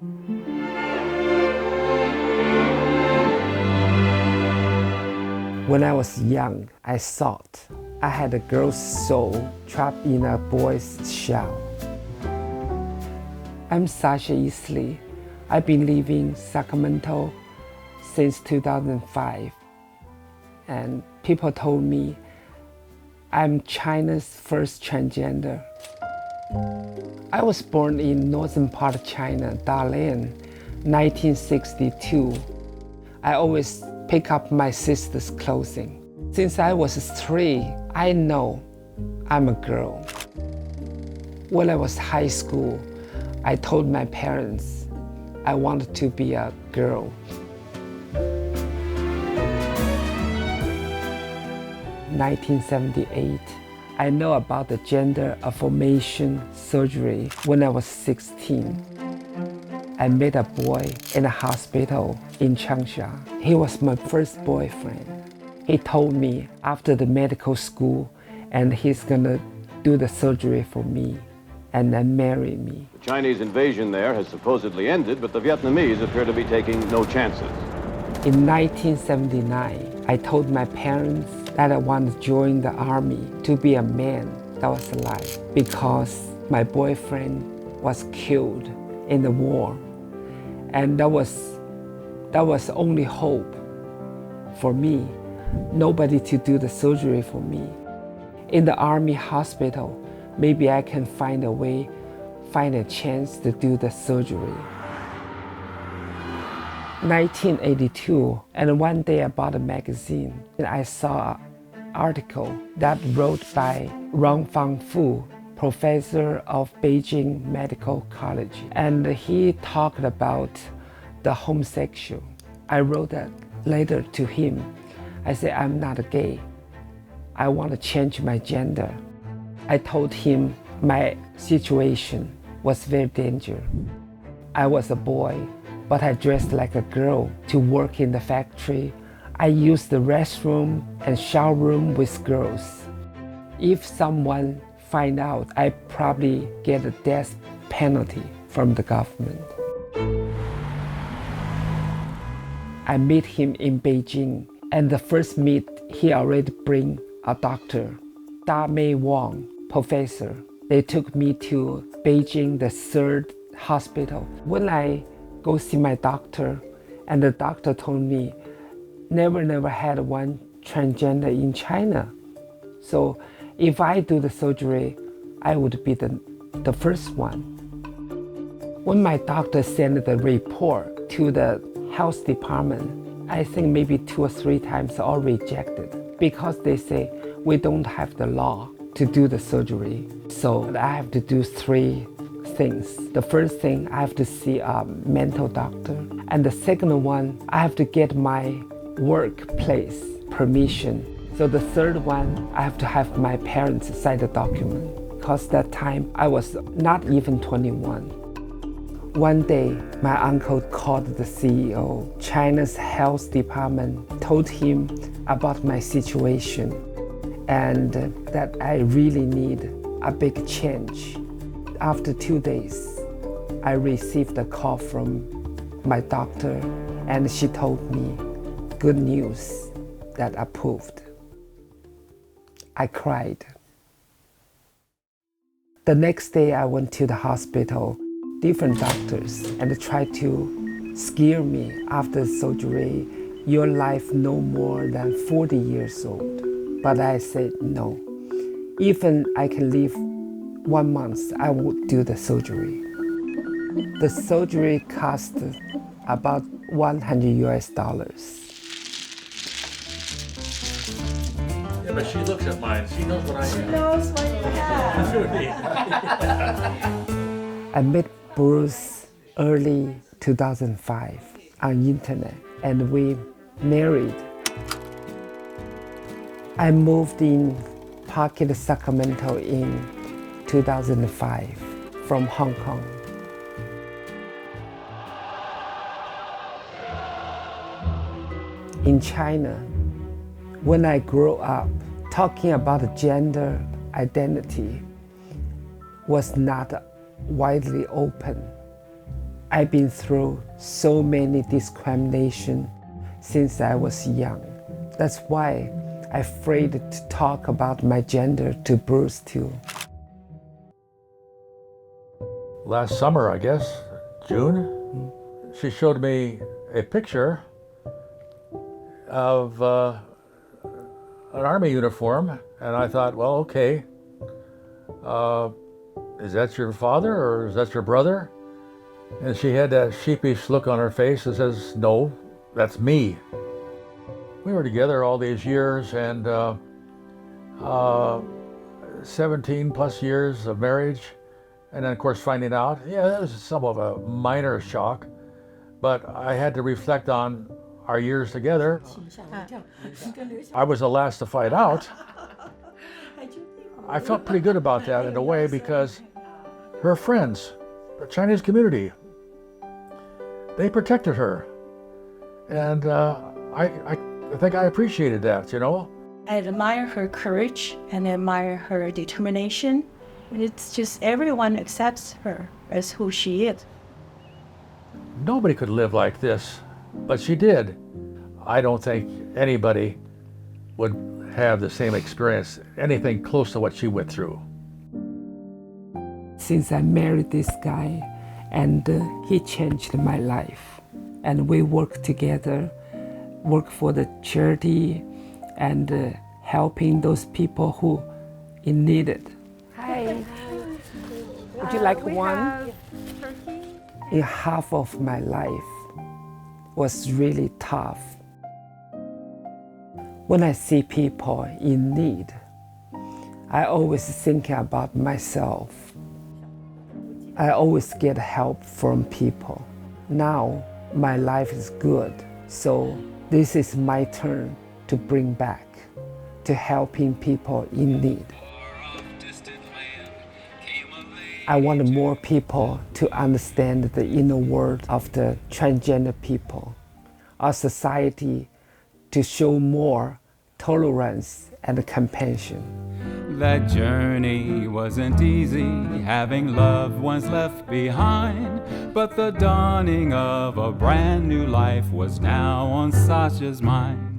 When I was young, I thought I had a girl's soul trapped in a boy's shell. I'm Sasha Eastley. I've been living in Sacramento since 2005. And people told me I'm China's first transgender. I was born in northern part of China, Dalian, 1962. I always pick up my sister's clothing. Since I was 3, I know I'm a girl. When I was high school, I told my parents I wanted to be a girl. 1978, I know about the gender affirmation surgery when I was 16. I met a boy in a hospital in Changsha. He was my first boyfriend. He told me after the medical school and he's gonna do the surgery for me and then marry me. The Chinese invasion there has supposedly ended, but the Vietnamese appear to be taking no chances. In 1979, I told my parents that I wanted to join the army to be a man that was alive because my boyfriend was killed in the war. And that was only hope for me. Nobody to do the surgery for me. In the army hospital, maybe I can find a chance to do the surgery. 1982, and one day I bought a magazine and I saw an article that wrote by Rong Fangfu, professor of Beijing Medical College, and he talked about the homosexual. I wrote a letter to him. I said, I'm not gay. I want to change my gender. I told him my situation was very dangerous. I was a boy, but I dressed like a girl to work in the factory. I used the restroom and shower room with girls. If someone find out, I probably get a death penalty from the government. I met him in Beijing, and the first meet, he already bring a doctor, Da Mei Wang, professor. They took me to Beijing, the 3rd hospital. When I go see my doctor, and the doctor told me, never had one transgender in China. So if I do the surgery, I would be the first one. When my doctor sent the report to the health department, I think maybe 2 or 3 times all rejected because they say we don't have the law to do the surgery. So I have to do 3 things. The first thing, I have to see a mental doctor. And the second one, I have to get my workplace permission. So the third one, I have to have my parents sign the document because that time I was not even 21. One day, my uncle called the CEO, China's health department, told him about my situation and that I really need a big change. After 2 days, I received a call from my doctor and she told me, good news, that approved. I cried. The next day I went to the hospital, different doctors, and tried to scare me after surgery, your life no more than 40 years old. But I said no. Even I can live 1 month, I would do the surgery. The surgery cost about $100. Yeah, but she looks at mine. She knows what I am. She knows what you have. I met Bruce early 2005 on internet and we married. I moved in Pocket, Sacramento in 2005 from Hong Kong. In China, when I grew up, talking about gender identity was not widely open. I've been through so many discrimination since I was young. That's why I'm afraid to talk about my gender to Bruce too. Last summer, I guess, June, she showed me a picture of an army uniform, and I thought, well, okay, is that your father or is that your brother? And she had that sheepish look on her face that says, no, that's me. We were together all these years, and 17 plus years of marriage, and then of course finding out, yeah, that was somewhat of a minor shock, but I had to reflect on our years together. I was the last to find out. I felt pretty good about that in a way because her friends, the Chinese community, they protected her. And I think I appreciated that, you know? I admire her courage and admire her determination. It's just everyone accepts her as who she is. Nobody could live like this, but she did. I don't think anybody would have the same experience, anything close to what she went through. Since I married this guy, and he changed my life. And we work together, work for the charity, and helping those people who in needed. Hi. Would you like one? In half of my life was really tough. When I see people in need, I always think about myself. I always get help from people. Now my life is good, so this is my turn to bring back, to helping people in need. I want more people to understand the inner world of the transgender people, our society to show more tolerance and compassion. That journey wasn't easy, having loved ones left behind, but the dawning of a brand new life was now on Sasha's mind.